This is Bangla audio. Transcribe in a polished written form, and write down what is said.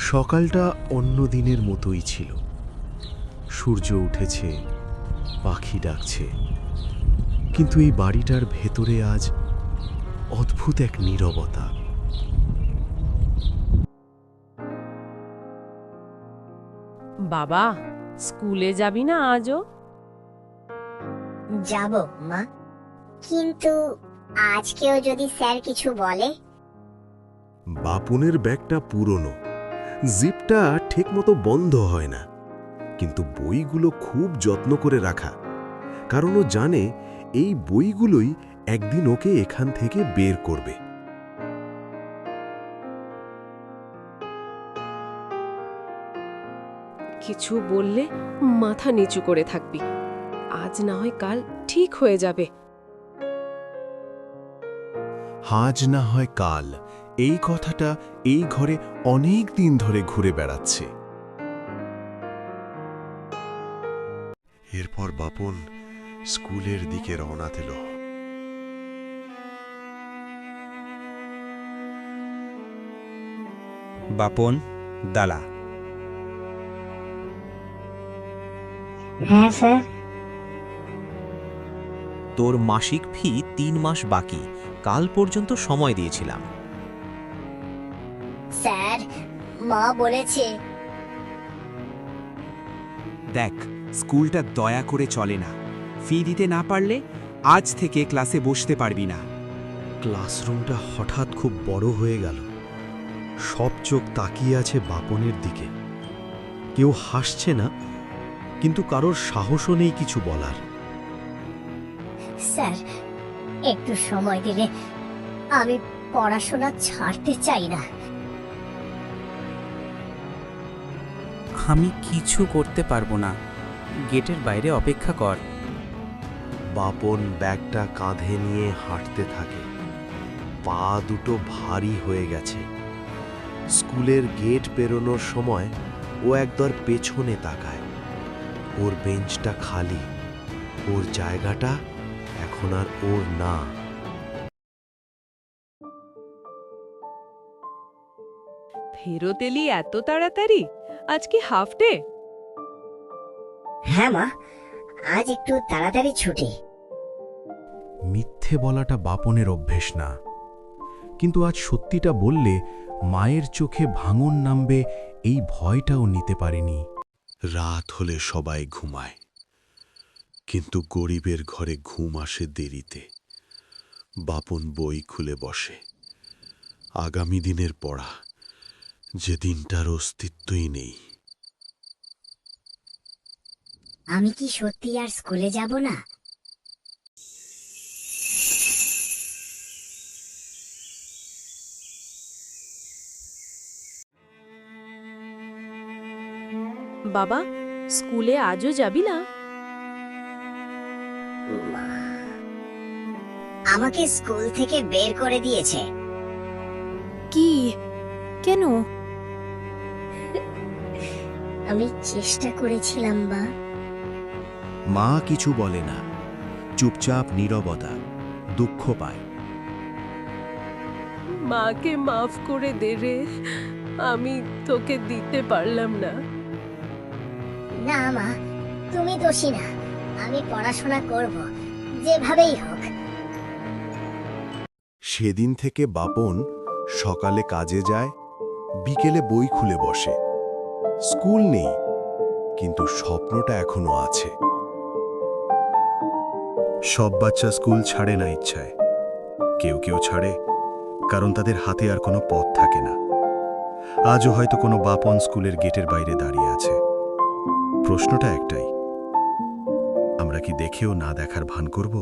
সকালটা অন্য দিনের মতোই ছিল। সূর্য উঠেছে, পাখি ডাকছে, কিন্তু এই বাড়িটার ভেতরে আজ অদ্ভুত এক নীরবতা। বাবা, স্কুলে যাবি না আজও? যাব মা, কিন্তু আজকেও যদি স্যার কিছু বলে? বাপনের ব্যাগটা পুরনো, জিপটা ঠিকমতো বন্ধ হয় না, কিন্তু বইগুলো খুব যত্ন করে রাখা, কারণ ও জানে এই বইগুলোই একদিন ওকে এখান থেকে বের করবে। কিছু বললে মাথা নিচু করে থাকবি। আজ না হয় কাল ঠিক হয়ে যাবে। আজ না হয় কাল, এই কথাটা এই ঘরে অনেক দিন ধরে ঘুরে বেড়াচ্ছে। এরপর বাপন স্কুলের দিকে রওনা দিল। বাপন, দালা। হ্যাঁ স্যার। তোর মাসিক ফি 3 মাস বাকি, কাল পর্যন্ত সময় দিয়েছিলাম। স্যার, মা বলেছে। দেখ, স্কুলটা দয়া করে চলে না। ফি দিতে না পারলে আজ থেকে ক্লাসে বসতে পারবি না। ক্লাসরুমটা হঠাৎ খুব বড় হয়ে গেল। সব চোখ তাকিয়ে আছে বাপনের দিকে। কেউ হাসছে না, কিন্তু কারোর সাহসও নেই কিছু বলার। স্যার, একটু সময় দিলে আমি পড়াশোনা ছাড়তে চাই না। আমি কিছু করতে পারবো না, গেটের বাইরে অপেক্ষা কর। বাপন ব্যাগটা কাঁধে নিয়ে হাঁটতে থাকে। পা দুটো ভারী হয়ে গেছে। স্কুলের গেট পেরোনোর সময় ও একবার পেছনে তাকায়। ওর বেঞ্চটা খালি, ওর জায়গাটা এখন আর ওর না। ফেরত এলি এত তাড়াতাড়ি? আজ কি হাফ ডে? হ্যাঁ মা, আজ একটু তাড়াতাড়ি ছুটি। মিথ্যে বলাটা বাপনের অভ্যেস না, কিন্তু আজ সত্যিটা বললে মায়ের চোখে ভাঙন নামবে, এই ভয়টাও নিতে পারেনি। রাত হলে সবাই ঘুমায়, কিন্তু গরিবের ঘরে ঘুম আসে দেরিতে। বাপন বই খুলে বসে। আগামী দিনের পড়া, যে দিনটার অস্তিত্বই নেই। আমি কি সত্যি আর স্কুলে যাব না? বাবা, স্কুলে আজও যাবি না? মা আমাকে স্কুল থেকে বের করে দিয়েছে। কি? কেন? আমি চেষ্টা করেছিলাম মা। মা কিছু বলে না, চুপচাপ নীরবতা, দুঃখ পায়। মাকে মাফ করে দে রে, আমি তোকে দিতে পারলাম না। না মা, তুমি দোষী না। আমি পড়াশোনা করব, যেভাবেই হোক। সেদিন থেকে বাপন সকালে কাজে যায়, বিকেলে বই খুলে বসে। স্কুল নেই, কিন্তু স্বপ্নটা এখনো আছে। সব বাচ্চা স্কুল ছাড়ে না ইচ্ছায়, কেউ কেউ ছাড়ে কারণ তাদের হাতে আর কোনো পথ থাকে না। আজও হয়তো কোনো বাপন স্কুলের গেটের বাইরে দাঁড়িয়ে আছে। প্রশ্নটা একটাই, আমরা কি দেখেও না দেখার ভান করব?